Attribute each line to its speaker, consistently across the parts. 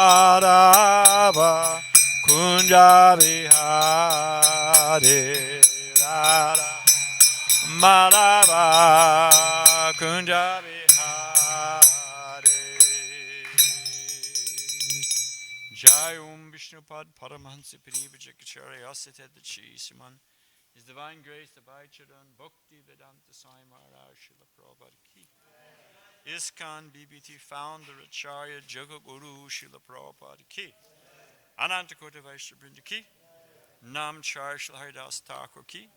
Speaker 1: Madhava Kunja Vihare Radha Madhava Kunja Vihare Jai Om Vishnupad Paramahansa Pariva Jakacharya Asatya Chi Siman His Divine Grace the Bhaicharan Bhakti Vedanta Swami Maharaj Srila Prabhupada Ki ISKCON BBT Founder Acharya Jagaguru Srila Prabhupada Ki Anantakota Vaishnavrinda Ki Nam Char Srila Haridas Thakur Ki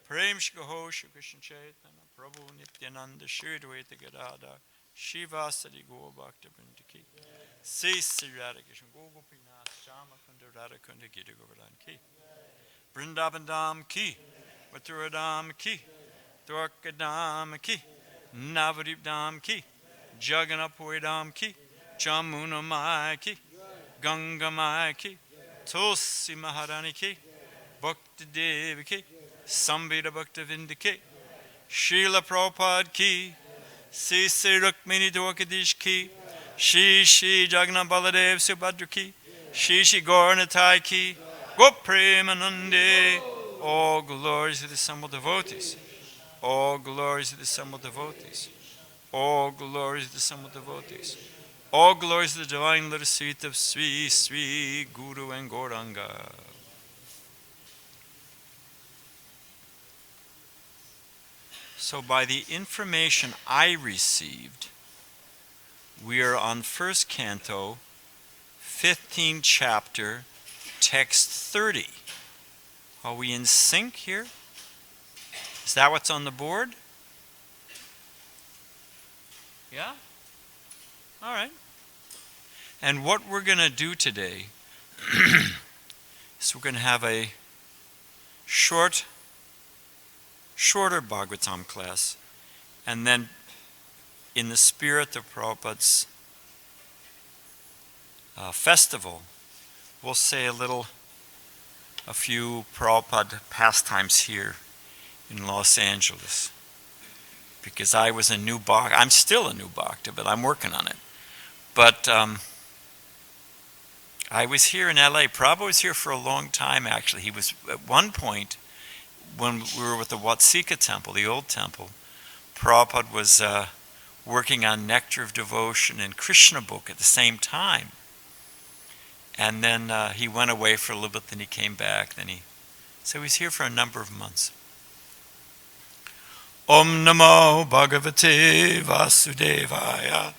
Speaker 1: Prem Shkaho Shri Krishna Chaitanya Prabhu Nityananda Shri Dvaita Gadada Shiva Sadi Gaur Bhakta Vrinda Ki Say Sri Radha Krishna Gopinath Shama Kunda Radha Kunda Gita Govardhan Ki Vrindavan Dham Ki Mathura Dham Ki Dwarka Dham Ki Navadip Dham Ki Jagannath Dham Ki Jamuna Mai Ki Ganga Mai Ki Tulsi Maharani Ki Bhakti Devi Ki Sambhita Bhakta Vinda Ki Srila Prabhupada Ki Sisi Rukmini Dwarkadish Ki Shri Jagannath Baladev Subhadra Ki Shri Gauranatai Ki Gopremanande. All glories to the assembled devotees. All glories to the assembled devotees. All glories to the assembled devotees. All glories to the divine lotus feet of Sri Sri Guru and Gauranga. So by the information I received, we are on first canto, 15th chapter, text 30. Are we in sync here? Is that what's on the board? Yeah? All right. And what we're going to do today is we're going to have a shorter Bhagavatam class, and then in the spirit of Prabhupada's festival, we'll say a few Prabhupada pastimes here in Los Angeles. Because I was a new Bhakta. I'm still a new Bhakta, but I'm working on it. But I was here in LA. Prabhupada was here for a long time, actually. He was, at one point, when we were with the Watsika temple, the old temple, Prabhupada was working on Nectar of Devotion and Krishna book at the same time. And then he went away for a little bit, then he came back. So he was here for a number of months. Om Namo Bhagavate Vasudevaya.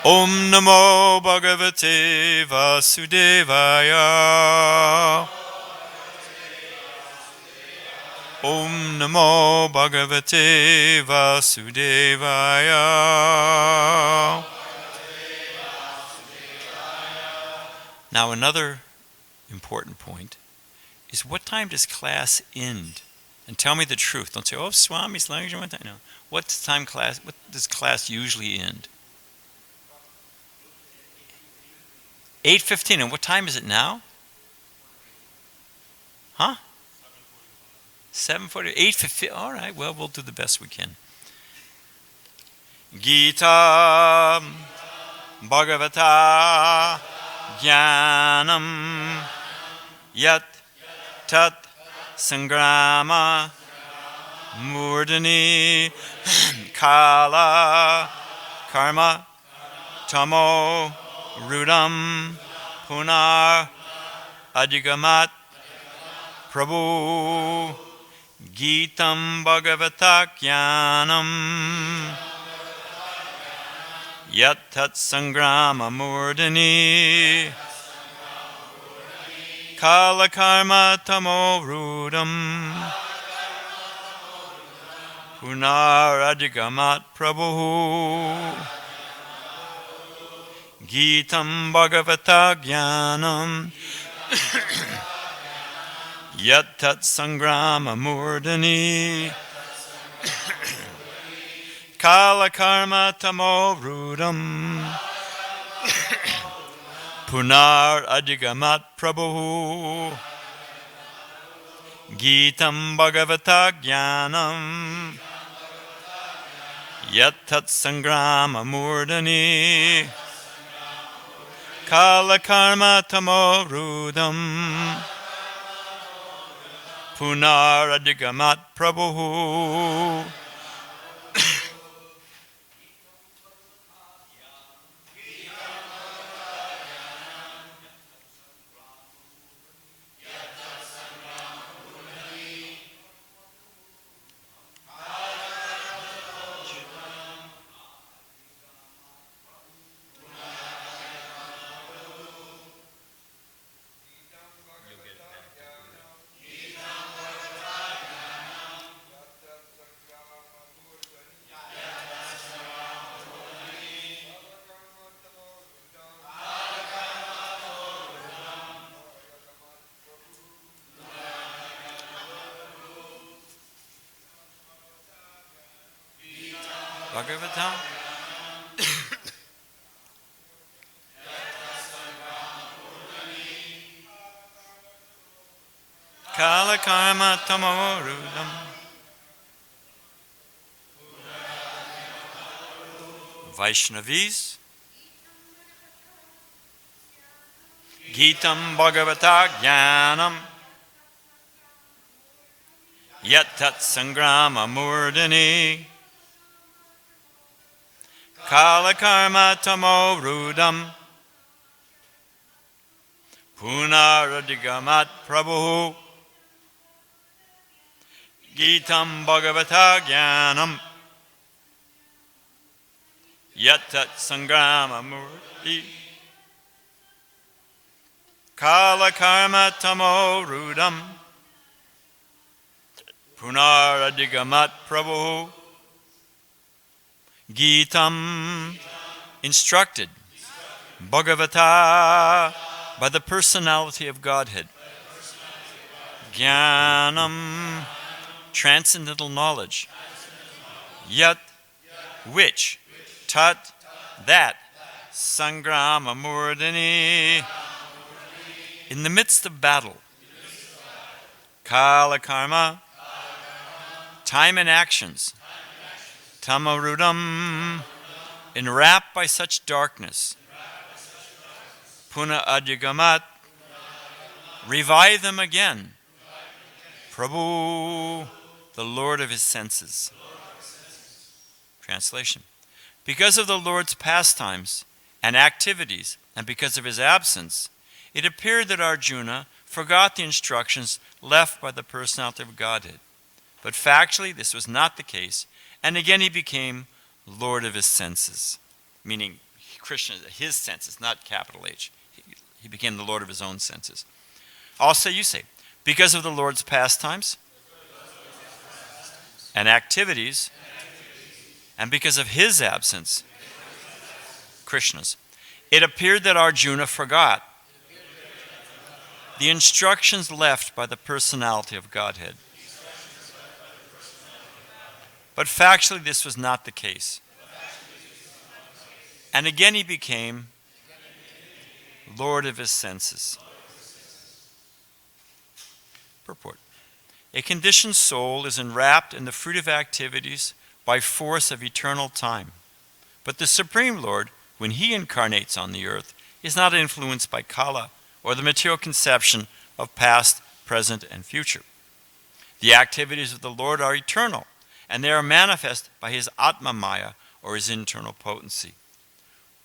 Speaker 1: Om Namo Bhagavate Vasudevaya. Om Namo Bhagavate Vasudevaya. Now another important point is, what time does class end? And tell me the truth. Don't say, oh, Swami's language. No. What does class usually end? 8:15. And what time is it now? Huh? 7:40. 8:50. All right. Well, we'll do the best we can. Gita Bhagavata Jnanam Yat Tat Sangrama Murdani Kala Karma Tamo Rudam Punar Adigamat Prabhu Gitam Bhagavata Jnanam Yat Tat Sangrama Murdani Kala Karma Tamo Rudam Punar Adigamat Prabhu Gitam Bhagavata Jnanam Yat Tat Sangrama Murdani Kala Karma Tamo Rudam Punar Adigamat Prabhu Gitam Bhagavata Jnanam Yat tat sangrama murdani kala karma tamo rudam punaradigamat prabhu. Bhagavatam. Kala karma tamorudam. Vaishnavis. Gitam Bhagavata Jnanam. Yat tat sangrama murdani. Kala karma tamo rudam punaradigamat prabhu. Gitam Bhagavata Jnanam Yatat sangrama murti Kala karma tamo rudam punaradigamat prabhu. Gitam, instructed, Bhagavata, by the personality of Godhead. Jnanam, transcendental knowledge. Yat, which, tat, that, sangrama murdani, in the midst of battle. Kala karma, time and actions. Tamarudam, enwrapped by such darkness. Puna adhigamat, revive them again. Prabhu, the Lord of his senses. Translation. Because of the Lord's pastimes and activities, and because of his absence, it appeared that Arjuna forgot the instructions left by the personality of Godhead. But factually, this was not the case. And again he became Lord of his senses, meaning Krishna, his senses, not capital H. He became the Lord of his own senses. I'll say, you say, because of the Lord's pastimes and activities, and because of his absence, Krishna's, it appeared that Arjuna forgot the instructions left by the personality of Godhead. But factually, this was not the case. And again he became Lord of his senses. Purport. A conditioned soul is enwrapped in the fruitive activities by force of eternal time. But the Supreme Lord, when he incarnates on the earth, is not influenced by Kala or the material conception of past, present, and future. The activities of the Lord are eternal, and they are manifest by his Atma Maya, or his internal potency.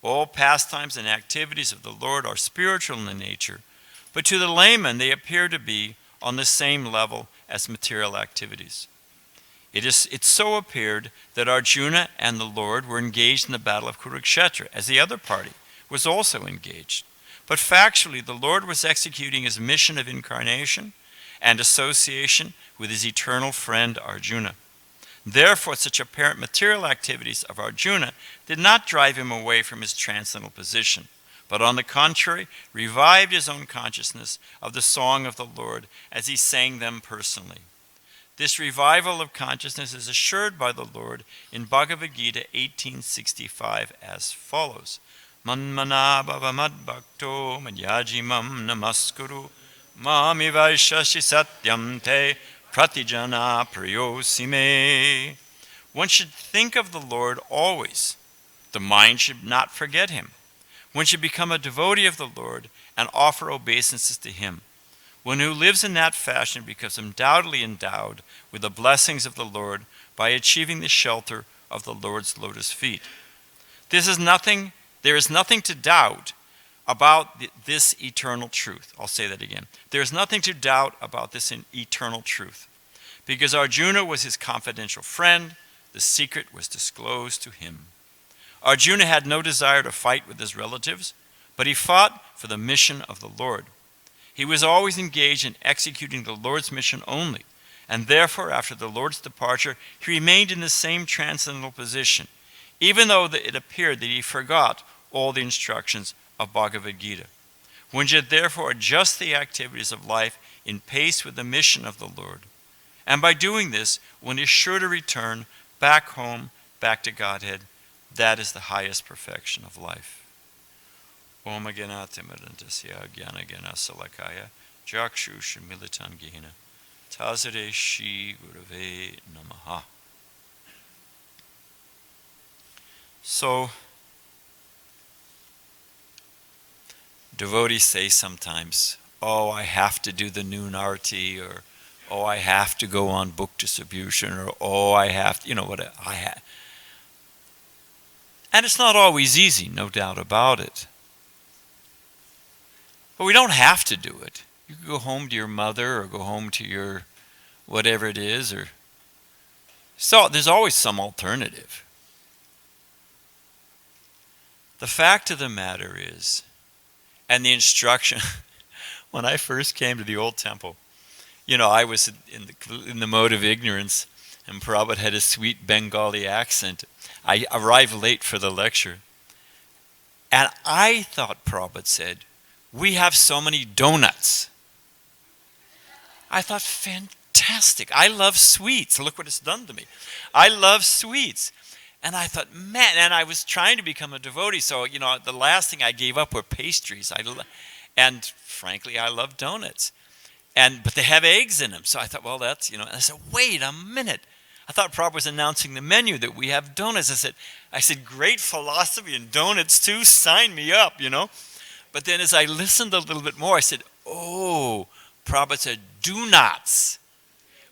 Speaker 1: All pastimes and activities of the Lord are spiritual in nature, but to the layman they appear to be on the same level as material activities. It so appeared that Arjuna and the Lord were engaged in the battle of Kurukshetra, as the other party was also engaged. But factually, the Lord was executing his mission of incarnation and association with his eternal friend Arjuna. Therefore, such apparent material activities of Arjuna did not drive him away from his transcendental position, but on the contrary, revived his own consciousness of the song of the Lord as he sang them personally. This revival of consciousness is assured by the Lord in Bhagavad Gita 18:65 as follows. Manmana bhava madbhakto madhyajimam namaskuru mami vaishashi satyam te pratijana priyosime. One should think of the Lord always. The mind should not forget him. One should become a devotee of the Lord and offer obeisances to him. One who lives in that fashion becomes undoubtedly endowed with the blessings of the Lord by achieving the shelter of the Lord's lotus feet. There is nothing to doubt about this eternal truth. I'll say that again. There is nothing to doubt about this eternal truth. Because Arjuna was his confidential friend, the secret was disclosed to him. Arjuna had no desire to fight with his relatives, but he fought for the mission of the Lord. He was always engaged in executing the Lord's mission only, and therefore, after the Lord's departure, he remained in the same transcendental position, even though it appeared that he forgot all the instructions of Bhagavad Gita. One should therefore adjust the activities of life in pace with the mission of the Lord. And by doing this, one is sure to return back home, back to Godhead. That is the highest perfection of life. Om Agyanatimadantasya Gyanagana Salakaya Jakshusha Militangena Tazare Shri Gurave Namaha. So, devotees say sometimes, oh, I have to do the noon arti, or oh, I have to go on book distribution, or oh, I have to, what I have. And it's not always easy, no doubt about it. But we don't have to do it. You can go home to your mother or go home to your whatever it is. So there's always some alternative. The fact of the matter is, and the instruction, when I first came to the old temple, I was in the mode of ignorance, and Prabhupada had a sweet Bengali accent. I arrived late for the lecture, and I thought Prabhupada said, we have so many donuts. I thought, fantastic. I love sweets. Look what it's done to me. I love sweets. And I thought, man, and I was trying to become a devotee, so, the last thing I gave up were pastries. And frankly, I love donuts. But they have eggs in them. So I thought, well, that's, and I said, wait a minute. I thought Prabhupada was announcing the menu that we have donuts. I said, great philosophy and donuts too, sign me up, But then as I listened a little bit more, I said, oh, Prabhupada said, do nots.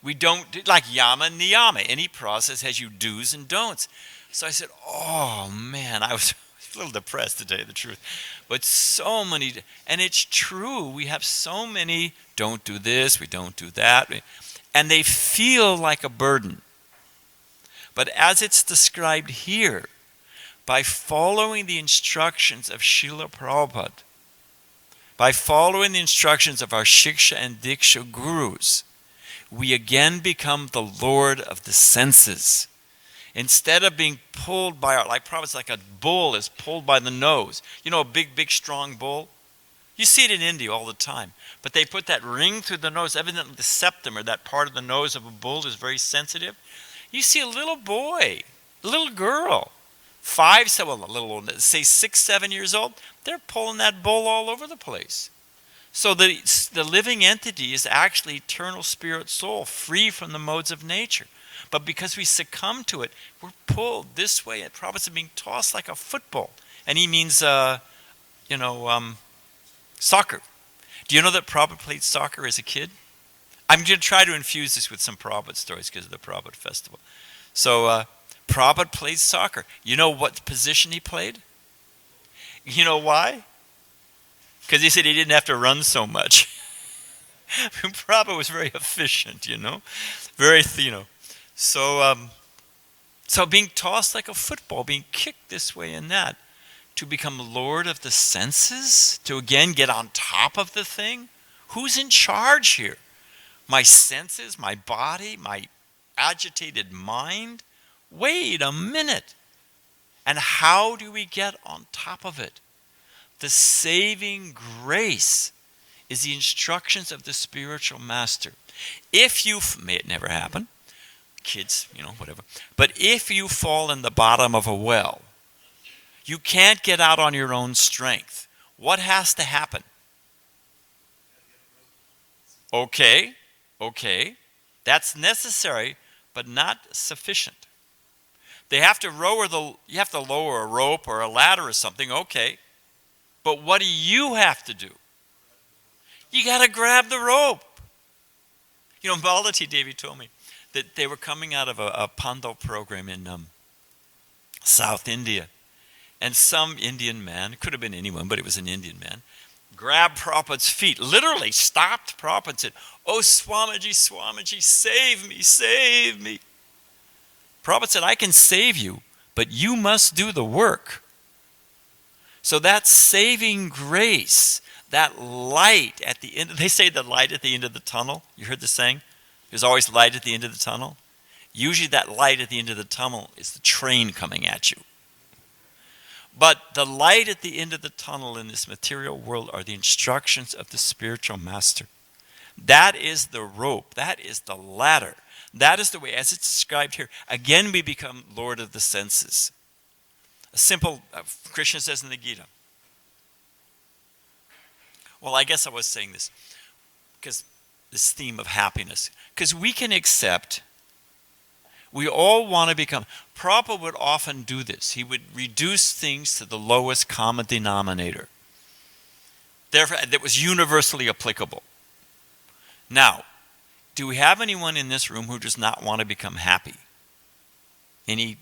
Speaker 1: We don't do, like yama and niyama. Any process has you do's and don'ts. So I said, oh man, I was a little depressed to tell you the truth. But so many, and it's true, we have so many, don't do this, we don't do that. And they feel like a burden. But as it's described here, by following the instructions of Srila Prabhupada, by following the instructions of our Shiksha and Diksha gurus, we again become the Lord of the senses. Instead of being pulled by like Prabhupada's like a bull is pulled by the nose. A big, strong bull? You see it in India all the time. But they put that ring through the nose. Evidently the septum, or that part of the nose of a bull, is very sensitive. You see a little boy, a little girl, 6, 7 years old, they're pulling that bull all over the place. So the living entity is actually eternal spirit soul, free from the modes of nature. But because we succumb to it, we're pulled this way. And Prabhupada's being tossed like a football. And he means, soccer. Do you know that Prabhupada played soccer as a kid? I'm going to try to infuse this with some Prabhupada stories because of the Prabhupada festival. So Prabhupada played soccer. You know what position he played? You know why? Because he said he didn't have to run so much. Prabhupada was very efficient, very, So being tossed like a football, being kicked this way and that, to become Lord of the senses, to again get on top of the thing. Who's in charge here? My senses, my body, my agitated mind? Wait a minute. And how do we get on top of it? The saving grace is the instructions of the spiritual master. May it never happen, kids, whatever. But if you fall in the bottom of a well, you can't get out on your own strength. What has to happen? Okay, that's necessary, but not sufficient. They have to you have to lower a rope or a ladder or something, okay. But what do you have to do? You got to grab the rope. You know, Balaji Devi told me that they were coming out of a Pando program in South India. And some Indian man, could have been anyone, but it was an Indian man, grabbed Prabhupada's feet, literally stopped Prabhupada and said, "Oh, Swamiji, Swamiji, save me, save me." Prabhupada said, "I can save you, but you must do the work." So that saving grace, that light at the end, they say the light at the end of the tunnel. You heard the saying? There's always light at the end of the tunnel. Usually that light at the end of the tunnel is the train coming at you. But the light at the end of the tunnel in this material world are the instructions of the spiritual master. That is the rope. That is the ladder. That is the way, as it's described here. Again, we become Lord of the senses. A simple, Krishna says in the Gita. Well, I guess I was saying this because this theme of happiness. Because we can accept, we all want to become, Prabhupada would often do this. He would reduce things to the lowest common denominator. Therefore, that was universally applicable. Now, do we have anyone in this room who does not want to become happy? Any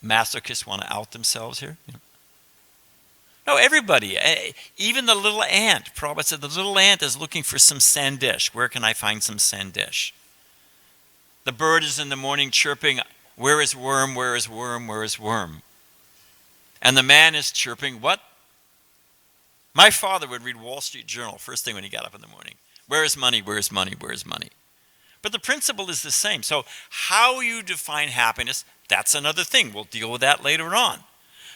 Speaker 1: masochists want to out themselves here? No, everybody. Even the little ant. Prabhupada said the little ant is looking for some sandesh. Where can I find some sandesh? The bird is in the morning chirping, "Where is worm, where is worm, where is worm?" And the man is chirping, what? My father would read Wall Street Journal first thing when he got up in the morning. Where is money, where is money, where is money? But the principle is the same. So how you define happiness, that's another thing. We'll deal with that later on.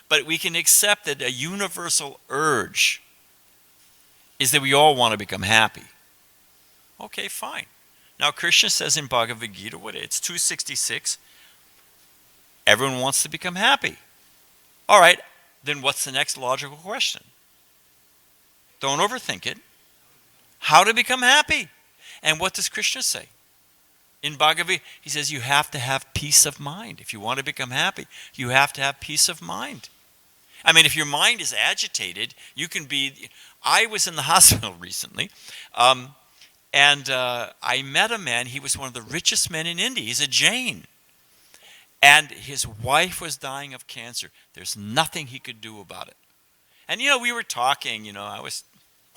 Speaker 1: But we can accept that a universal urge is that we all want to become happy. Okay, fine. Now Krishna says in Bhagavad Gita, it's 266, everyone wants to become happy. All right, then what's the next logical question? Don't overthink it. How to become happy? And what does Krishna say? In Bhagavad, he says you have to have peace of mind. If you want to become happy, you have to have peace of mind. I mean, if your mind is agitated, you can be... I was in the hospital recently, and I met a man. He was one of the richest men in India. He's a Jain. And his wife was dying of cancer. There's nothing he could do about it. And, we were talking, I was...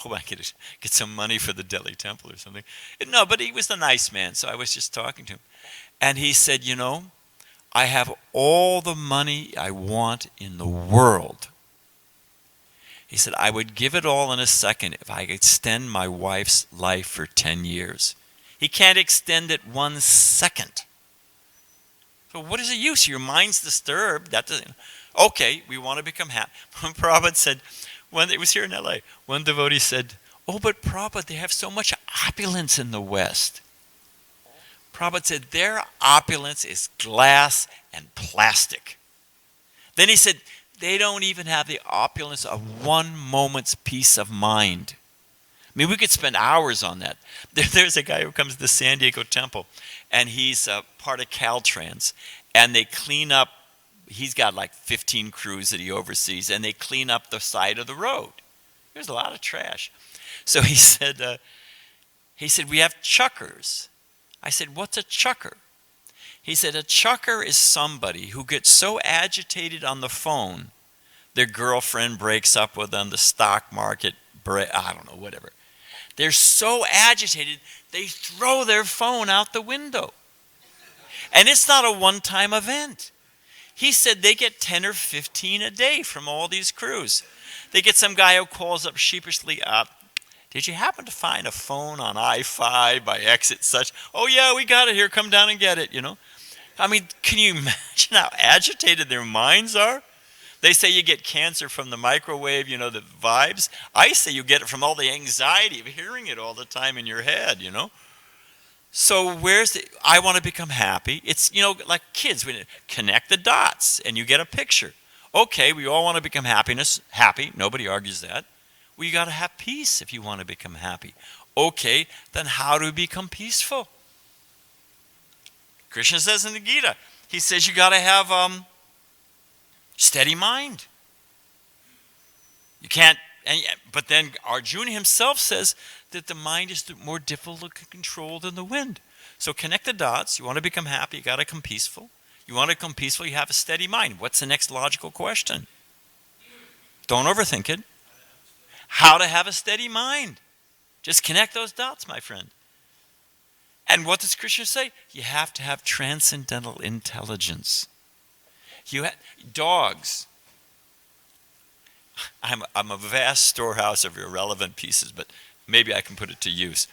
Speaker 1: I could get some money for the Delhi temple or something. No, but he was a nice man, so I was just talking to him. And he said, I have all the money I want in the world. He said, I would give it all in a second if I could extend my wife's life for 10 years. He can't extend it 1 second. So what is the use? Your mind's disturbed. That doesn't... Okay, we want to become happy. Prabhupada said... it was here in LA, one devotee said, "Oh, but Prabhupada, they have so much opulence in the West." Prabhupada said, their opulence is glass and plastic. Then he said, they don't even have the opulence of 1 moment's peace of mind. I mean, we could spend hours on that. There's a guy who comes to the San Diego temple, and he's part of Caltrans, and they clean up. He's got like 15 crews that he oversees, and they clean up the side of the road. There's a lot of trash. So he said, we have chuckers. I said, what's a chucker? He said, a chucker is somebody who gets so agitated on the phone, their girlfriend breaks up with them, the stock market, I don't know, whatever. They're so agitated, they throw their phone out the window. And it's not a one-time event. He said they get 10 or 15 a day from all these crews. They get some guy who calls up sheepishly up. Did you happen to find a phone on I-5 by exit such? Oh, yeah, we got it here. Come down and get it, I mean, can you imagine how agitated their minds are? They say you get cancer from the microwave, the vibes. I say you get it from all the anxiety of hearing it all the time in your head, So I want to become happy. It's, like kids, we connect the dots and you get a picture. Okay, we all want to become happy. Nobody argues that. Well, you got to have peace if you want to become happy. Okay, then how do we become peaceful? Krishna says in the Gita, he says you got to have steady mind. You can't, but then Arjuna himself says that the mind is more difficult to control than the wind. So connect the dots. You want to become happy, you got to become peaceful. You want to become peaceful, you have a steady mind. What's the next logical question? Don't overthink it. How to have a steady mind. Just connect those dots, my friend. And what does Krishna say? You have to have transcendental intelligence. Dogs. I'm a vast storehouse of irrelevant pieces, but maybe I can put it to use.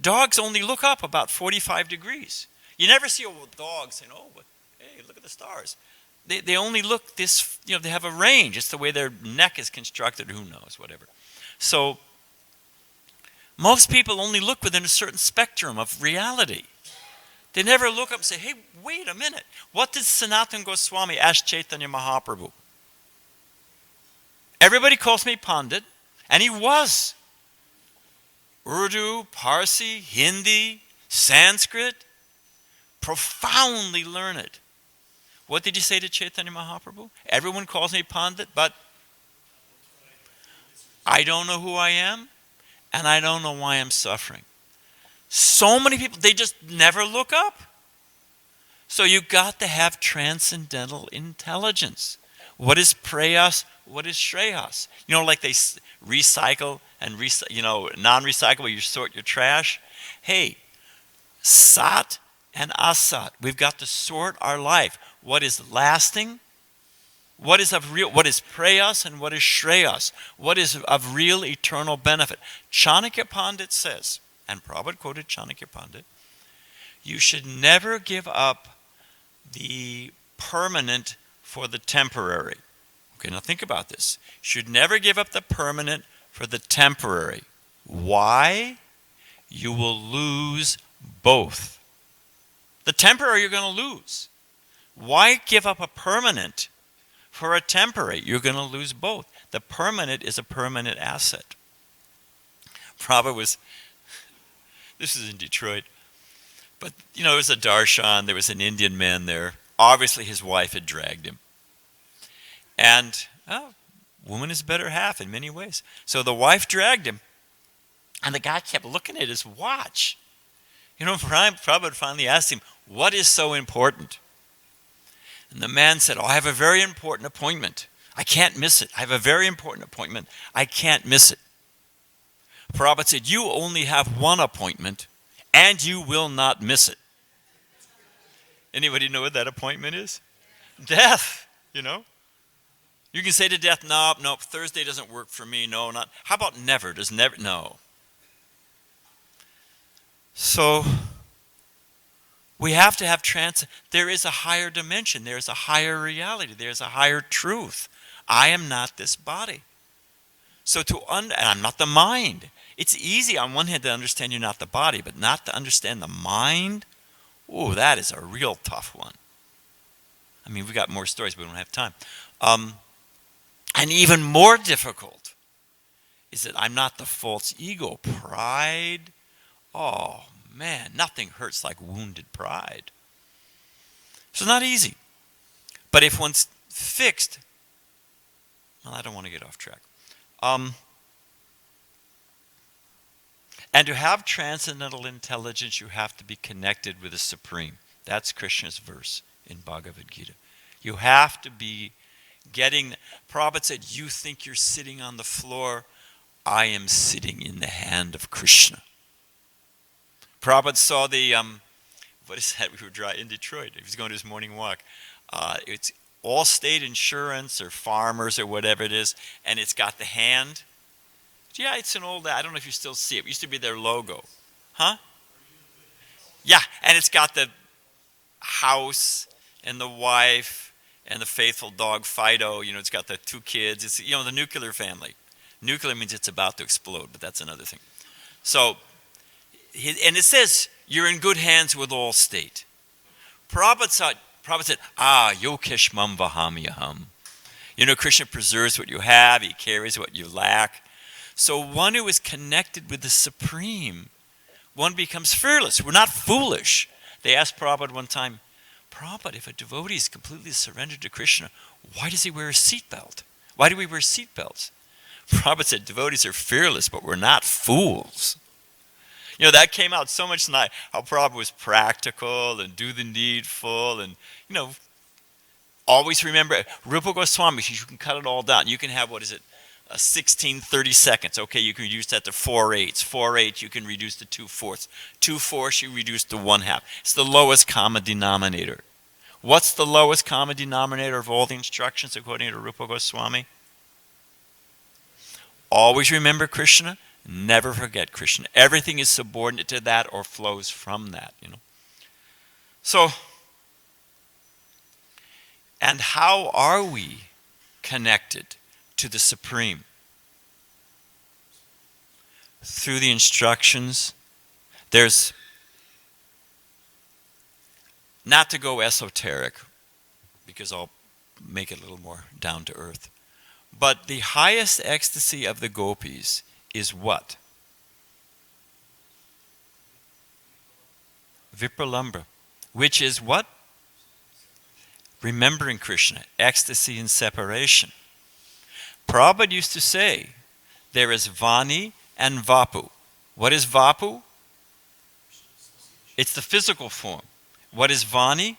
Speaker 1: Dogs only look up about 45 degrees. You never see a dog saying, oh, hey, look at the stars. They only look this, they have a range. It's the way their neck is constructed, who knows, whatever. So most people only look within a certain spectrum of reality. They never look up and say, hey, wait a minute. What did Sanatana Goswami ask Chaitanya Mahaprabhu? Everybody calls me Pandit, and he was. Urdu, Parsi, Hindi, Sanskrit, profoundly learned. What did he say to Chaitanya Mahaprabhu? Everyone calls me Pandit, but I don't know who I am, and I don't know why I'm suffering. So many people, they just never look up. So you got to have transcendental intelligence. What is prayas? What is shreyas? Like they recycle and non-recyclable, you sort your trash. Hey, sat and asat. We've got to sort our life. What is lasting? What is of real? What is prayas and what is shreyas? What is of real eternal benefit? Chanakya Pandit says, and Prabhupada quoted Chanakya Pandit, you should never give up the permanent for the temporary. Okay, now think about this. You should never give up the permanent for the temporary. Why? You will lose both. The temporary you're going to lose. Why give up a permanent for a temporary? You're going to lose both. The permanent is a permanent asset. This is in Detroit, but it was a darshan, there was an Indian man there. Obviously his wife had dragged him. And, woman is better half in many ways. So the wife dragged him, and the guy kept looking at his watch. Prabhupada finally asked him, what is so important? And the man said, I have a very important appointment. I can't miss it. I have a very important appointment. I can't miss it. Prabhupada said, you only have one appointment, and you will not miss it. Anybody know what that appointment is? Death, You can say to death, no, Thursday doesn't work for me. No, not. How about never? Does never? No. So we have to have there is a higher dimension. There is a higher reality. There is a higher truth. I am not this body. So and I'm not the mind. It's easy on one hand to understand you're not the body, but not to understand the mind. Oh, that is a real tough one. I mean, we got more stories, but we don't have time. And even more difficult is that I'm not the false ego. Pride. Oh, man, nothing hurts like wounded pride. So it's not easy. But if one's fixed, well, I don't want to get off track. And to have transcendental intelligence, you have to be connected with the Supreme. That's Krishna's verse in Bhagavad Gita. You have to be getting. Prabhupada said, you think you're sitting on the floor. I am sitting in the hand of Krishna. Prabhupada saw the, what is that? We were in Detroit. He was going to his morning walk. It's Allstate Insurance or Farmers or whatever it is, and it's got the hand. Yeah, it's an old, I don't know if you still see it. It used to be their logo. Huh? Yeah, and it's got the house and the wife and the faithful dog Fido. It's got the 2 kids. It's, the nuclear family. Nuclear means it's about to explode, but that's another thing. So, and it says, you're in good hands with Allstate. Prabhupada said, Yokeshmam Vahamyaham. Krishna preserves what you have. He carries what you lack. So one who is connected with the Supreme, one becomes fearless. We're not foolish. They asked Prabhupada one time, Prabhupada, if a devotee is completely surrendered to Krishna, why does he wear a seatbelt? Why do we wear seatbelts? Prabhupada said devotees are fearless, but we're not fools. That came out so much tonight, how Prabhupada was practical and do the needful and, always remember, Rupa Goswami, you can cut it all down. You can have, 16, 30 seconds. Okay, you can reduce that to 4/8. 4/8, you can reduce to 2/4. 2/4, you reduce to 1/2. It's the lowest common denominator. What's the lowest common denominator of all the instructions according to Rupa Goswami? Always remember Krishna, never forget Krishna. Everything is subordinate to that or flows from that, So, and how are we connected to the Supreme? Through the instructions. There's, not to go esoteric, because I'll make it a little more down to earth, but the highest ecstasy of the gopis is what? Vipralambha, which is what? Remembering Krishna, ecstasy in separation. Prabhupada used to say, there is Vani and Vapu. What is Vapu? It's the physical form. What is Vani?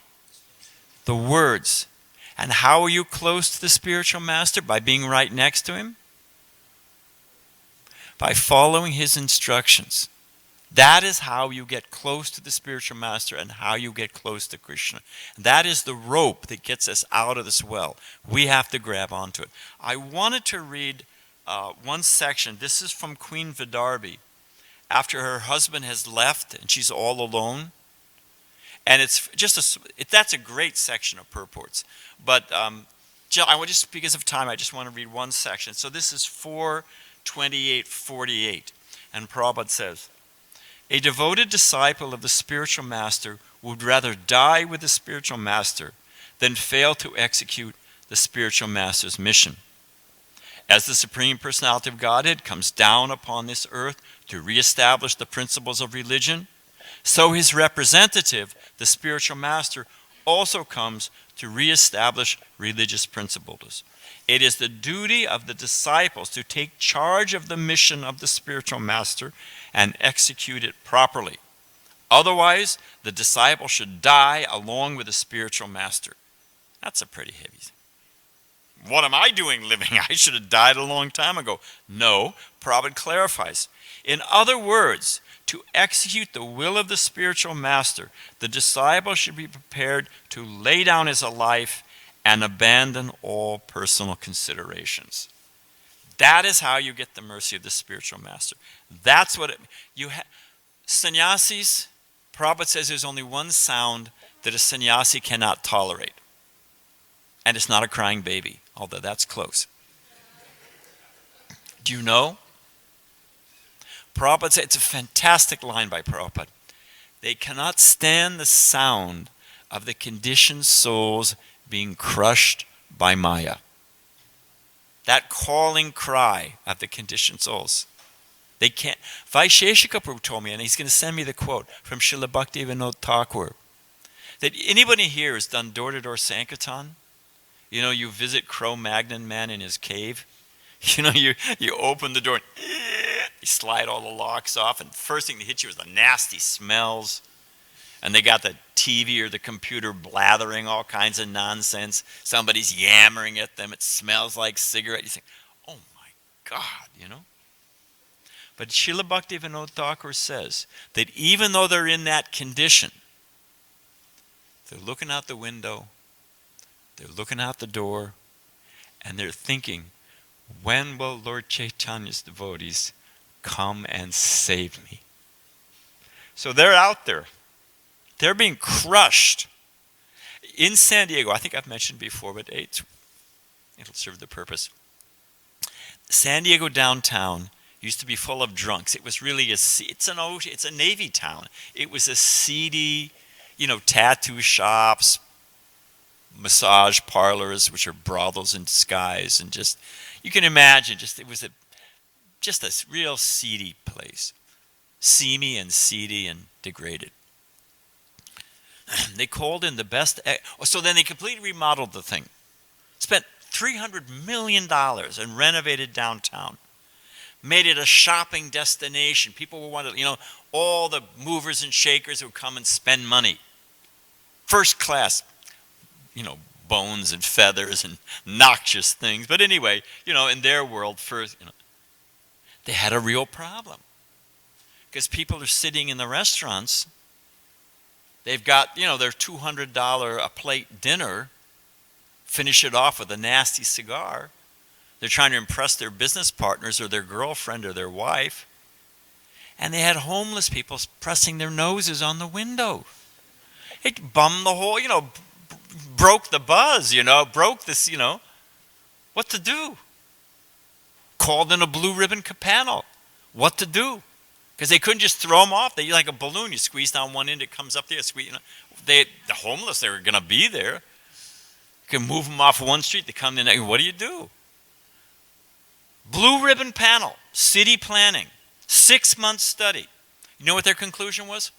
Speaker 1: The words. And how are you close to the spiritual master? By being right next to him? By following his instructions. That is how you get close to the spiritual master and how you get close to Krishna. That is the rope that gets us out of this well. We have to grab onto it. I wanted to read one section. This is from Queen Vidarbhi. After her husband has left and she's all alone. And it's just that's a great section of purports. But I would just, because of time, I just want to read one section. So this is 4:28:48. And Prabhupada says, a devoted disciple of the spiritual master would rather die with the spiritual master than fail to execute the spiritual master's mission. As the Supreme Personality of Godhead comes down upon this earth to reestablish the principles of religion, so his representative, the spiritual master, also comes to reestablish religious principles. It is the duty of the disciples to take charge of the mission of the spiritual master and execute it properly. Otherwise, the disciple should die along with the spiritual master. That's a pretty heavy thing. What am I doing living? I should have died a long time ago. No, Prabhupada clarifies. In other words, to execute the will of the spiritual master, the disciple should be prepared to lay down his life and abandon all personal considerations. That is how you get the mercy of the spiritual master. That's what sannyasis, Prabhupada says there's only one sound that a sannyasi cannot tolerate. And it's not a crying baby, although that's close. Do you know? Prabhupada said, it's a fantastic line by Prabhupada. They cannot stand the sound of the conditioned souls being crushed by Maya. That calling cry of the conditioned souls. They can't. Vaisheshika Prabhu told me, and he's going to send me the quote from Srila Bhaktivinoda Thakur, that anybody here has done door-to-door Sankirtan. You visit Cro-Magnon man in his cave. You open the door and you slide all the locks off, and first thing that hits you is the nasty smells. And they got the TV or the computer blathering all kinds of nonsense. Somebody's yammering at them. It smells like cigarette. You think, oh my God, But Srila Bhaktivinoda Thakur says that even though they're in that condition, they're looking out the window, they're looking out the door, and they're thinking, when will Lord Chaitanya's devotees come and save me? So they're out there. They're being crushed. In San Diego, I think I've mentioned before, but it'll serve the purpose. San Diego downtown used to be full of drunks. It was really it's a Navy town. It was a seedy, tattoo shops, massage parlors, which are brothels in disguise, and just, you can imagine, it was just a real seedy place. Seamy and seedy and degraded. They called in the best. So then they completely remodeled the thing. Spent $300 million and renovated downtown. Made it a shopping destination. People were wanted, all the movers and shakers would come and spend money. First class, bones and feathers and noxious things. But anyway, in their world, first, they had a real problem. Because people are sitting in the restaurants. They've got, their $200 a plate dinner. Finish it off with a nasty cigar. They're trying to impress their business partners or their girlfriend or their wife. And they had homeless people pressing their noses on the window. It bummed the whole, broke the buzz, broke this, what to do? Called in a blue ribbon panel. What to do? Because they couldn't just throw them off. They like a balloon. You squeeze down one end, it comes up there. The homeless, they were going to be there. You can move them off one street. They come in. What do you do? Blue ribbon panel, city planning, 6-month study. You know what their conclusion was?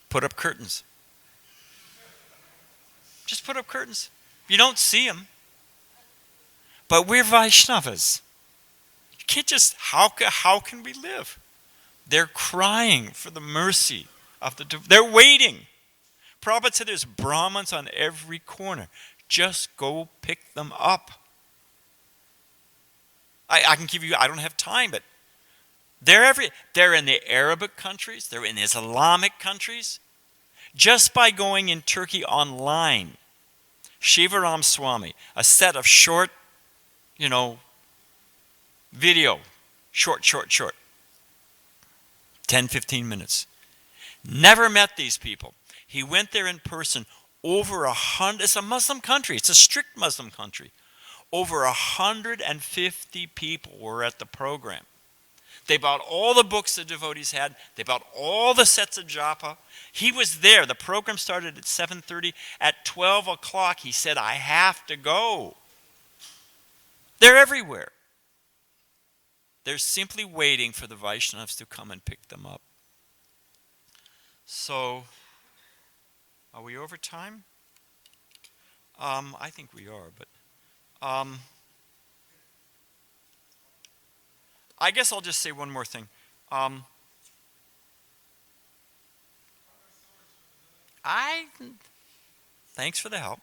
Speaker 1: Put up curtains. Just put up curtains. You don't see them. But we're Vaishnavas. You can't just, how can we live? They're crying for the mercy of they're waiting. Prabhupada said there's Brahmins on every corner. Just go pick them up. I can give you, I don't have time, but they're in the Arabic countries, they're in Islamic countries. Just by going in Turkey online, Shivaram Swami, a set of short, video, short, 10, 15 minutes. Never met these people. He went there in person. Over 100, it's a Muslim country, it's a strict Muslim country. Over 150 people were at the program. They bought all the books the devotees had. They bought all the sets of japa. He was there. The program started at 7:30. At 12 o'clock, he said, I have to go. They're everywhere. They're simply waiting for the Vaishnavas to come and pick them up. So, are we over time? I think we are, but I guess I'll just say one more thing. Thanks for the help.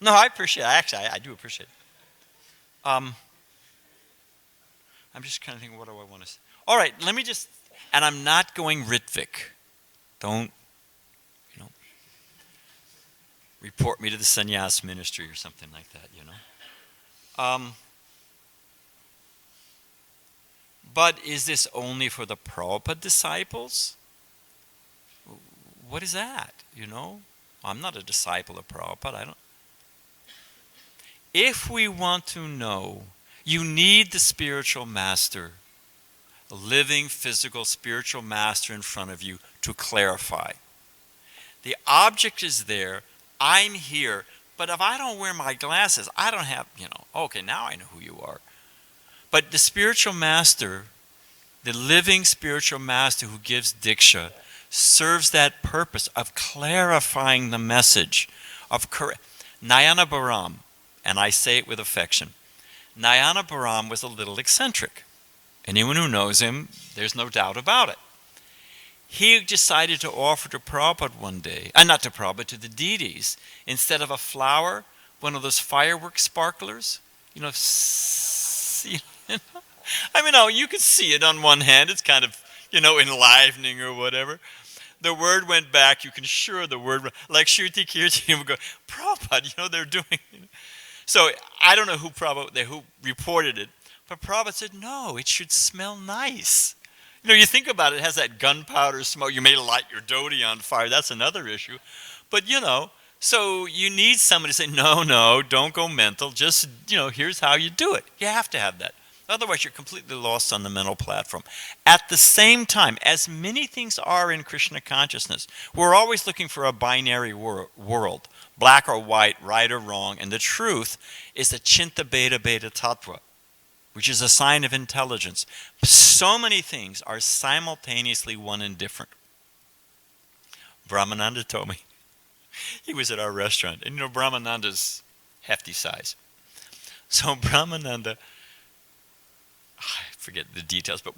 Speaker 1: No, I appreciate it. Actually, I do appreciate it. I'm just kind of thinking, what do I want to say? All right, let me just, and I'm not going Ritvik. Don't, report me to the sannyas ministry or something like that, But is this only for the Prabhupada disciples? What is that, I'm not a disciple of Prabhupada. If we want to know, you need the spiritual master, a living, physical, spiritual master in front of you to clarify. The object is there. I'm here. But if I don't wear my glasses, I don't have, okay, now I know who you are. But the spiritual master, the living spiritual master who gives Diksha, serves that purpose of clarifying the message, of Nayana Bharam, and I say it with affection. Nayana Bharam was a little eccentric. Anyone who knows him, there's no doubt about it. He decided to offer to Prabhupada one day, not to Prabhupada, to the deities, instead of a flower, one of those firework sparklers. You can see it on one hand. It's kind of, enlivening or whatever. The word went back. You can sure the word, like Shruti Kirti would go, Prabhupada, they're doing. So I don't know who reported it, but Prabhupada said, no, it should smell nice. You think about it, it has that gunpowder smoke. You may light your dhoti on fire. That's another issue. But, so you need somebody to say, no, don't go mental. Just, here's how you do it. You have to have that. Otherwise, you're completely lost on the mental platform. At the same time, as many things are in Krishna consciousness, we're always looking for a binary world, black or white, right or wrong. And the truth is the Chinta Beta Beta Tattva, which is a sign of intelligence. So many things are simultaneously one and different. Brahmananda told me, He was at our restaurant. And Brahmananda's hefty size. So Brahmananda, I forget the details, but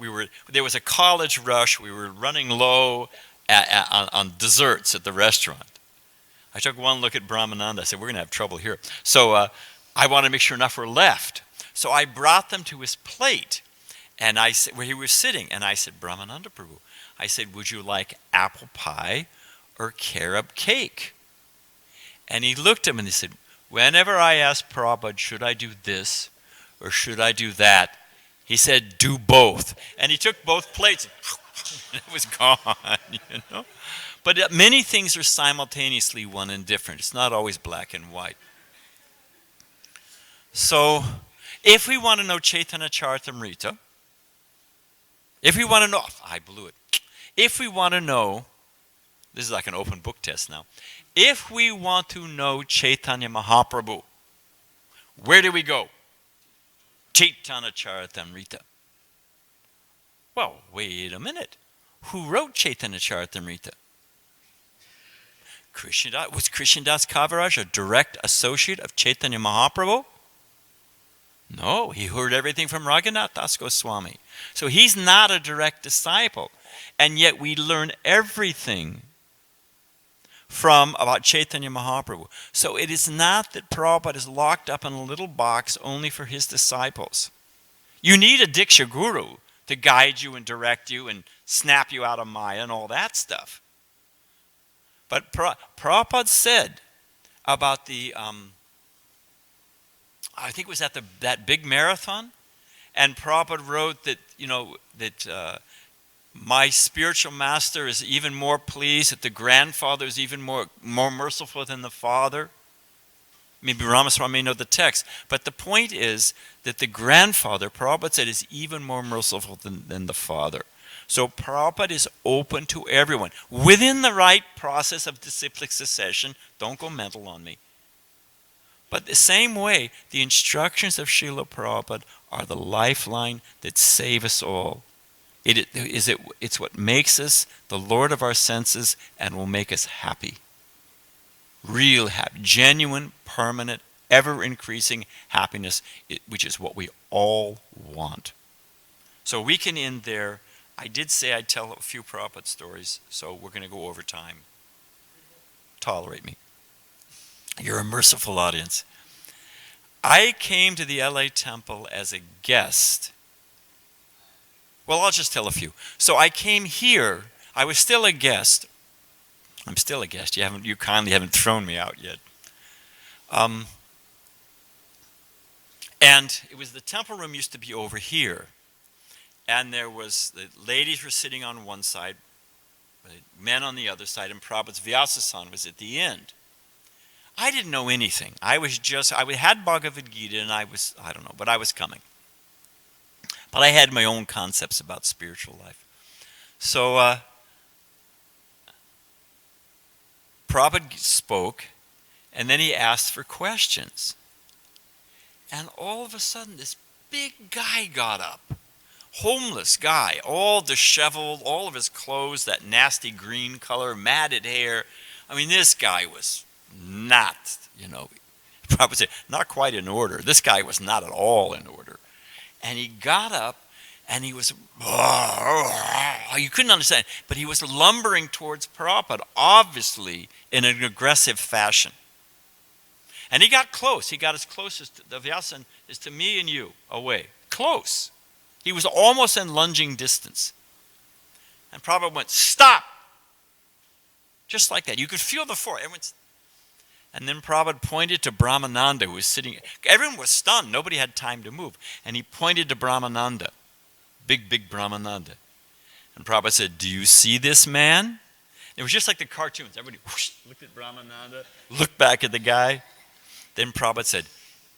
Speaker 1: there was a college rush. We were running low on desserts at the restaurant. I took one look at Brahmananda. I said, we're going to have trouble here. So I wanted to make sure enough were left. So I brought them to his plate, and I said, where he was sitting. And I said, Brahmananda Prabhu, I said, would you like apple pie or carob cake? And he looked at him and he said, whenever I ask Prabhupada, should I do this or should I do that? He said, do both. And he took both plates. And it was gone, But many things are simultaneously one and different. It's not always black and white. So, if we want to know Chaitanya Charitamrita, if we want to know, I blew it. If we want to know, this is like an open book test now. If we want to know Chaitanya Mahaprabhu, where do we go? Chaitanya Charitamrita. Well, wait a minute. Who wrote Chaitanya Charitamrita? Krishnadas. Was Krishnadas Kaviraj a direct associate of Chaitanya Mahaprabhu? No, he heard everything from Raghunath Das Goswami. So he's not a direct disciple. And yet we learn everything about Chaitanya Mahaprabhu. So it is not that Prabhupada is locked up in a little box only for his disciples. You need a Diksha Guru to guide you and direct you and snap you out of Maya and all that stuff. But Prabhupada said about the, I think it was at that big marathon, and Prabhupada wrote that, that my spiritual master is even more pleased, that the grandfather is even more merciful than the father. Maybe Ramaswamy may know the text, but the point is that the grandfather, Prabhupada said, is even more merciful than the father. So Prabhupada is open to everyone. Within the right process of disciplic succession, don't go mental on me. But the same way, the instructions of Srila Prabhupada are the lifeline that save us all. It's what makes us the Lord of our senses and will make us happy. Real happy, genuine, permanent, ever-increasing happiness, which is what we all want. So we can end there. I did say I'd tell a few Prabhupada stories, so we're going to go over time. Tolerate me. You're a merciful audience. I came to the LA temple as a guest. Well, I'll just tell a few. So I came here. I was still a guest. I'm still a guest. You kindly haven't thrown me out yet. And it was the temple room used to be over here. And there was, the ladies were sitting on one side, men on the other side, and Prabhupada's Vyasa-san was at the end. I didn't know anything. I had Bhagavad Gita and I don't know, but I was coming. But I had my own concepts about spiritual life. So Prabhupada spoke, and then he asked for questions. And all of a sudden, this big guy got up. Homeless guy, all disheveled, all of his clothes, that nasty green color, matted hair. I mean, this guy was not, Prabhupada said, not quite in order. This guy was not at all in order. And he got up, and he was, you couldn't understand, but he was lumbering towards Prabhupada, obviously in an aggressive fashion. And he got close. He got as close as the Vyasa is to me and you, away. Close. He was almost in lunging distance. And Prabhupada went, stop! Just like that. You could feel the force. And then Prabhupada pointed to Brahmananda, who was sitting. Everyone was stunned. Nobody had time to move. And he pointed to Brahmananda. Big Brahmananda. And Prabhupada said, do you see this man? It was just like the cartoons. Everybody whoosh, looked at Brahmananda, looked back at the guy. Then Prabhupada said,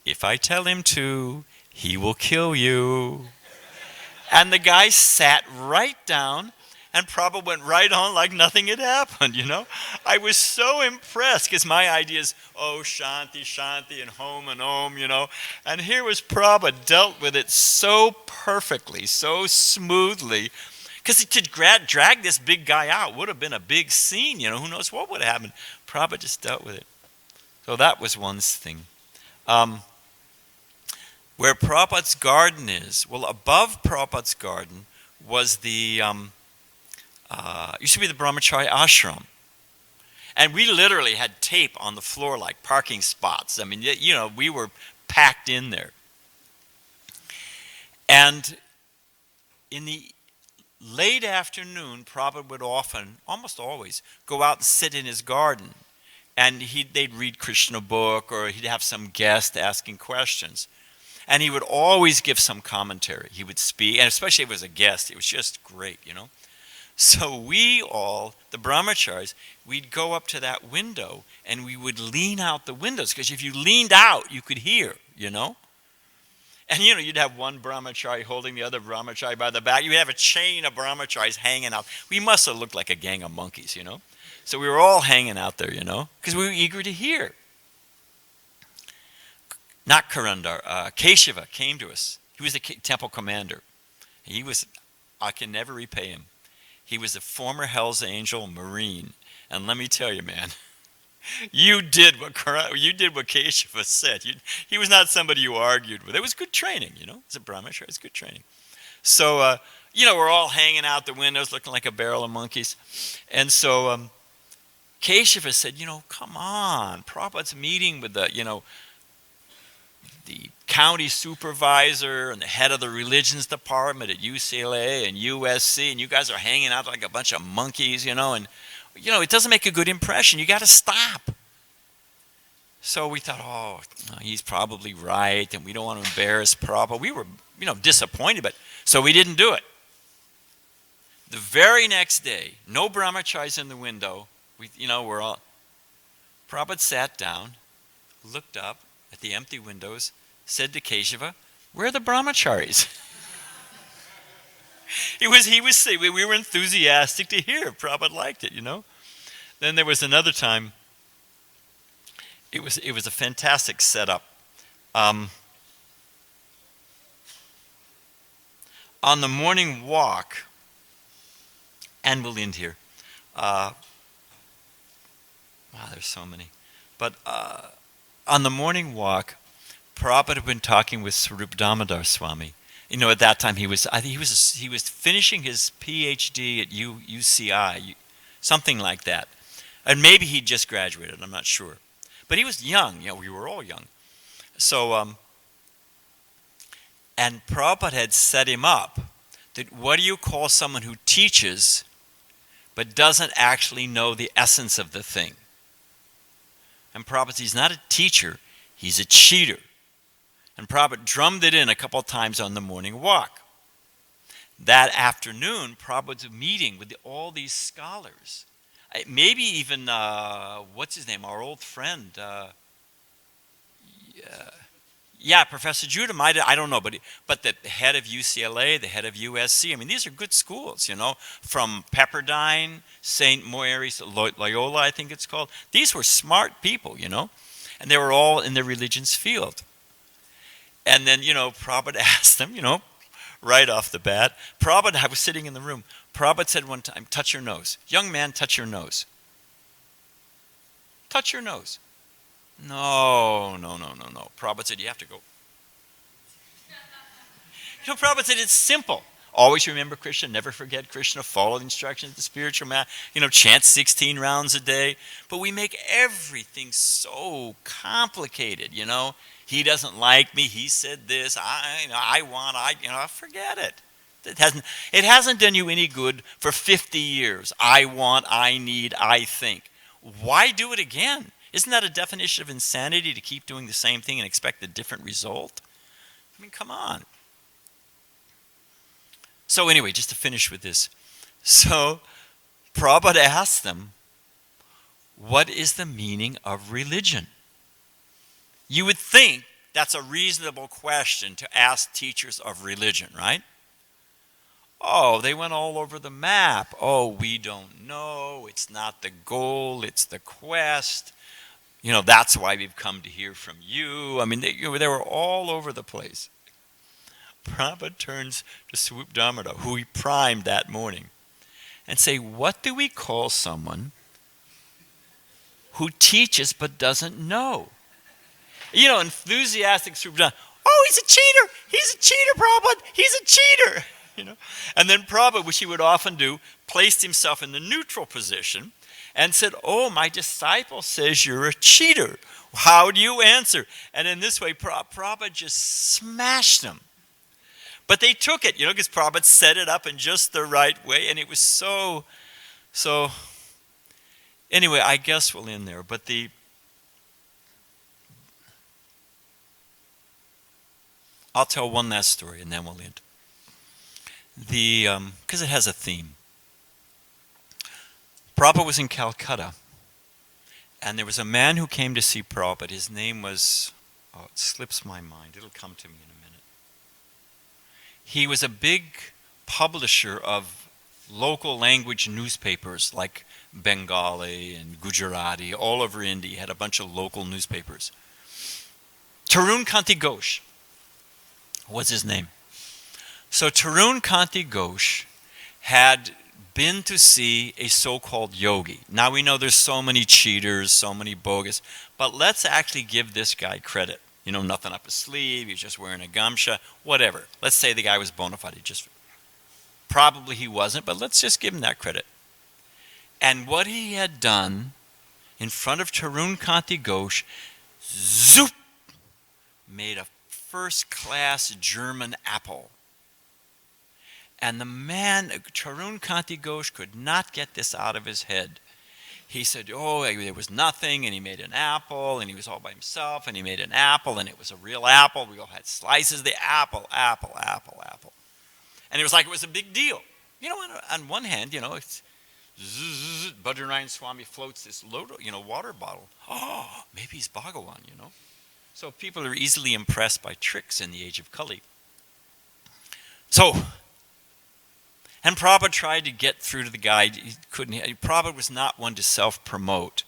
Speaker 1: if I tell him to, he will kill you. And the guy sat right down, and Prabhupada went right on like nothing had happened, I was so impressed, because my idea is, Shanti, Shanti, and Om, And here was Prabhupada dealt with it so perfectly, so smoothly. Because to drag this big guy out would have been a big scene, who knows what would have happened. Prabhupada just dealt with it. So that was one thing. Where Prabhupada's garden is, well, above Prabhupada's garden was the, used to be the Brahmachari ashram. And we literally had tape on the floor like parking spots. I mean, you know, we were packed in there. And in the late afternoon, Prabhupada would often, almost always, go out and sit in his garden. And they'd read Krishna book, or he'd have some guest asking questions. And he would always give some commentary. He would speak, and especially if it was a guest, it was just great, you know. So we all, the brahmacharis, we'd go up to that window and we would lean out the windows, because if you leaned out, you could hear, you know. And, you know, you'd have one brahmachari holding the other brahmachari by the back. You'd have a chain of brahmacharis hanging out. We must have looked like a gang of monkeys, you know. So we were all hanging out there, you know, because we were eager to hear. Not Karandar, Keshava came to us. He was the temple commander. He was, I can never repay him. He was a former Hell's Angel Marine. And let me tell you, man, you did what Keshava said. He was not somebody you argued with. It was good training, you know. As a brahmachari, it's good training. So, you know, we're all hanging out the windows looking like a barrel of monkeys. And so Keshava said, you know, come on. Prabhupada's meeting with the, you know, the county supervisor and the head of the religions department at UCLA and USC, and you guys are hanging out like a bunch of monkeys, you know, and, you know, it doesn't make a good impression. You got to stop. So we thought, oh, he's probably right, and we don't want to embarrass Prabhupada. We were, you know, disappointed, but so we didn't do it. The very next day, no brahmacharis in the window. We're all. Prabhupada sat down, looked up at the empty windows, said to Keshava, "Where are the brahmacharis?" We were enthusiastic to hear. Prabhupada liked it, you know. Then there was another time. It was a fantastic setup. On the morning walk, and we'll end here. Wow, there's so many. But on the morning walk, Prabhupada had been talking with Swarup Damodar Swami. You know, at that time he was finishing his PhD at UCI, something like that, and maybe he just graduated. I'm not sure, but he was young. You know, we were all young. So, and Prabhupada had set him up. That what do you call someone who teaches, but doesn't actually know the essence of the thing? And Prabhupada, he's not a teacher, he's a cheater. And Prabhupada drummed it in a couple of times on the morning walk. That afternoon, Prabhupada's meeting with all these scholars. Maybe even, what's his name, our old friend. Professor Judah might, I don't know, but the head of UCLA, the head of USC, I mean, these are good schools, you know, from Pepperdine, St. Mary's, Loyola, I think it's called. These were smart people, you know, and they were all in the religions field. And then, you know, Prabhupada asked them, you know, right off the bat. I was sitting in the room. Prabhupada said one time, touch your nose. Young man, touch your nose. Touch your nose. No. Prabhupada said, you have to go. You know, Prabhupada said, it's simple. Always remember Krishna, never forget Krishna, follow the instructions of the spiritual man, you know, chant 16 rounds a day. But we make everything so complicated, you know. He doesn't like me, he said this, forget it. It hasn't done you any good for 50 years. I want, I need, I think. Why do it again? Isn't that a definition of insanity to keep doing the same thing and expect a different result? I mean, come on. So anyway, just to finish with this. So Prabhupada asked them, what is the meaning of religion? You would think that's a reasonable question to ask teachers of religion, right? Oh, they went all over the map. Oh, we don't know. It's not the goal. It's the quest. You know, that's why we've come to hear from you. I mean, they were all over the place. Prabhupada turns to Swarup Damodar, who he primed that morning, and say, what do we call someone who teaches but doesn't know. Enthusiastic Subhadra, oh, he's a cheater! He's a cheater, Prabhupada! He's a cheater! And then Prabhupada, which he would often do, placed himself in the neutral position and said, oh, my disciple says you're a cheater. How do you answer? And in this way, Prabhupada just smashed them. But they took it, because Prabhupada set it up in just the right way, and it was so. Anyway, I guess we'll end there. But I'll tell one last story, and then we'll end. Because it has a theme. Prabhupada was in Calcutta, and there was a man who came to see Prabhupada. His name was, it slips my mind. It'll come to me in a minute. He was a big publisher of local language newspapers like Bengali and Gujarati, all over India. He had a bunch of local newspapers. Tarun Kanti Ghosh was his name. So Tarun Kanti Ghosh had been to see a so-called yogi. Now we know there's so many cheaters, so many bogus, but let's actually give this guy credit. Nothing up his sleeve, he's just wearing a gamsha, whatever. Let's say the guy was bona fide. Probably he wasn't, but let's just give him that credit. And what he had done in front of Tarun Kanti Ghosh, zoop, made a first-class German apple. And the man, Tarun Kanti Ghosh, could not get this out of his head. He said, oh, there was nothing, and he made an apple, and he was all by himself, and he made an apple, and it was a real apple. We all had slices of the apple. And it was like it was a big deal. On one hand, it's Badrinarayana Swami floats this water bottle. Oh, maybe he's Bhagawan, So people are easily impressed by tricks in the age of Kali. And Prabhupada tried to get through to the guy. He couldn't. Prabhupada was not one to self-promote.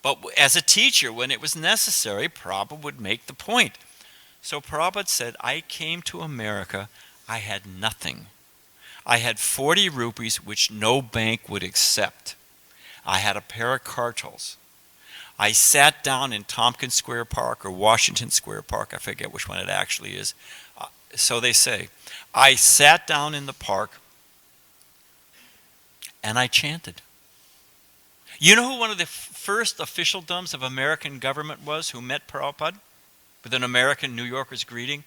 Speaker 1: But as a teacher, when it was necessary, Prabhupada would make the point. So Prabhupada said, I came to America, I had nothing. I had 40 rupees, which no bank would accept. I had a pair of cartels. I sat down in Tompkins Square Park or Washington Square Park. I forget which one it actually is. So they say. I sat down in the park and I chanted. You know who one of the first officialdoms of American government was who met Prabhupada with an American New Yorker's greeting?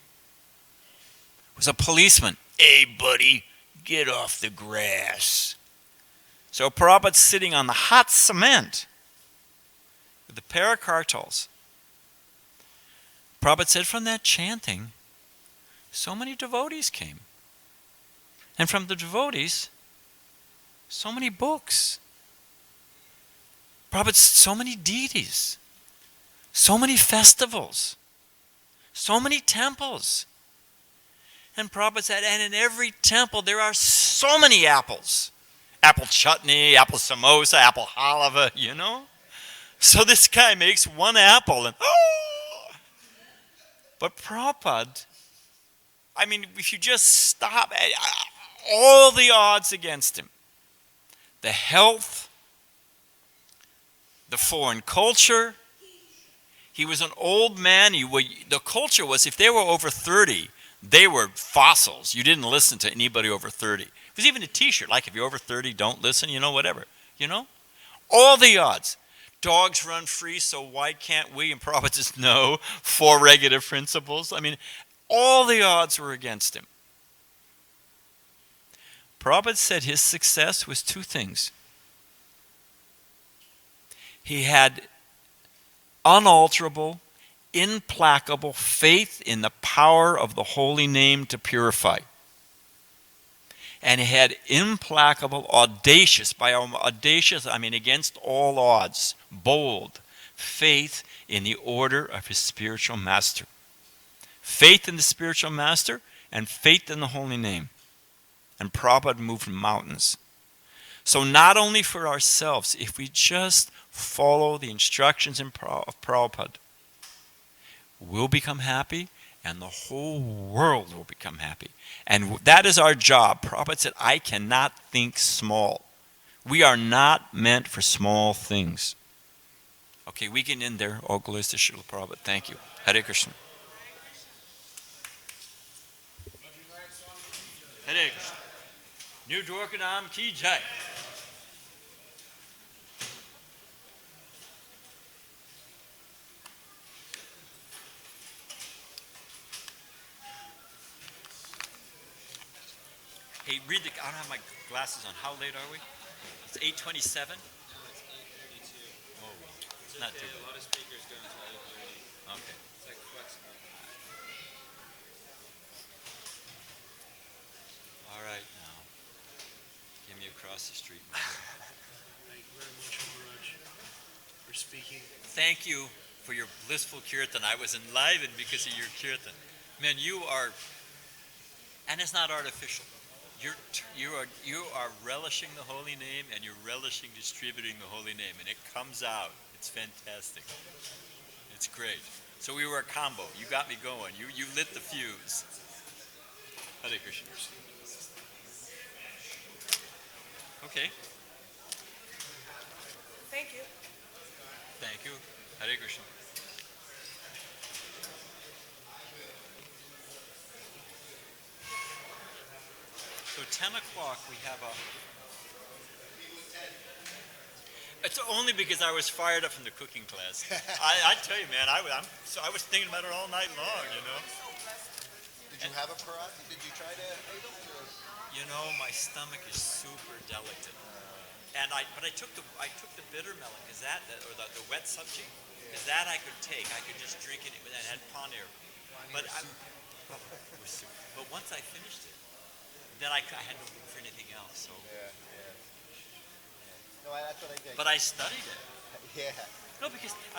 Speaker 1: It was a policeman. Hey, buddy, get off the grass. So Prabhupada's sitting on the hot cement with the pair of cartels. Prabhupada said from that chanting, so many devotees came. And from the devotees, so many books. Prabhupada, so many deities, so many festivals, so many temples. And Prabhupada said, and in every temple there are so many apples. Apple chutney, apple samosa, apple halava, So this guy makes one apple and, oh! But Prabhupada, if you just stop, all the odds against him. The health, the foreign culture. He was an old man. The culture was, if they were over 30, they were fossils. You didn't listen to anybody over 30. It was even a t-shirt, like if you're over 30, don't listen, whatever. All the odds. Dogs run free, so why can't we? And Prabhupada says, no, 4 regular principles. All the odds were against him. Prabhupada said his success was 2 things. He had unalterable, implacable faith in the power of the holy name to purify. And he had implacable, audacious, by audacious I mean against all odds, bold faith in the order of his spiritual master. Faith in the spiritual master and faith in the holy name. And Prabhupada moved mountains. So not only for ourselves, if we just follow the instructions of Prabhupada, we'll become happy and the whole world will become happy. And that is our job. Prabhupada said, I cannot think small. We are not meant for small things. Okay, we can end there. All glories to Srila Prabhupada. Thank you. Hare Krishna. Hare Krishna. New Dwarkanam ki jai. Hey, read the. I don't have my glasses on. How late are we? It's 8:27. Oh, well, it's not too
Speaker 2: A
Speaker 1: bad.
Speaker 2: lot of speakers go until 8:30.
Speaker 1: Okay.
Speaker 2: It's like flexible.
Speaker 1: All right, now. Get me across the street.
Speaker 3: Thank you very much, Maharaj, for speaking.
Speaker 1: Thank you for your blissful kirtan. I was enlivened because of your kirtan. Man, you are, and it's not artificial. You are relishing the holy name, and you're relishing distributing the holy name, and it comes out. It's fantastic. It's great. So we were a combo. You got me going. You lit the fuse. Hare Krishna. Okay.
Speaker 4: Thank you.
Speaker 1: Thank you. Hare Krishna. So 10 o'clock we have a... It's only because I was fired up from the cooking class. I tell you, man, I was thinking about it all night long, you know.
Speaker 5: Did you have a parat? Did you try to eat them?
Speaker 1: You know, my stomach is super delicate. And but I took the bitter melon, because or the wet sabji, because that I could take. I could just drink it, and it had paneer. But but once I finished it, then I had no room for anything else. So.
Speaker 5: Yeah. No, that's what I did.
Speaker 1: But I studied it.
Speaker 5: Yeah.
Speaker 1: No, because